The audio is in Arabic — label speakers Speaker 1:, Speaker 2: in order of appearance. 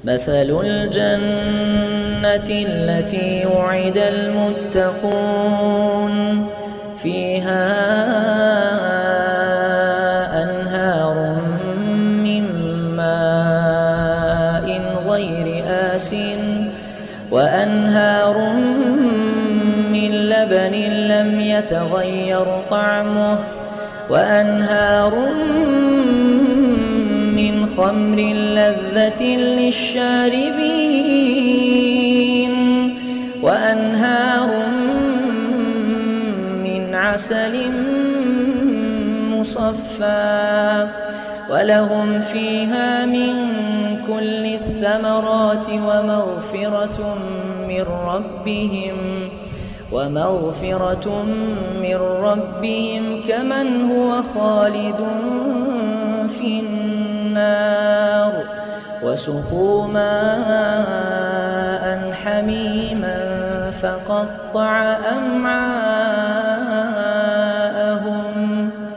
Speaker 1: مثل الجنة التي وعد المتقون فيها أنهار من ماء غير آسن وأنهار من لبن لم يتغير طعمه وأنهار من خمر لذة للشاربين وأنهار من عسل مصفى ولهم فيها من كل الثمرات ومغفرة من ربهم كمن هو خالد في النار وسقوا ماء حميما فقطع أمعاءهم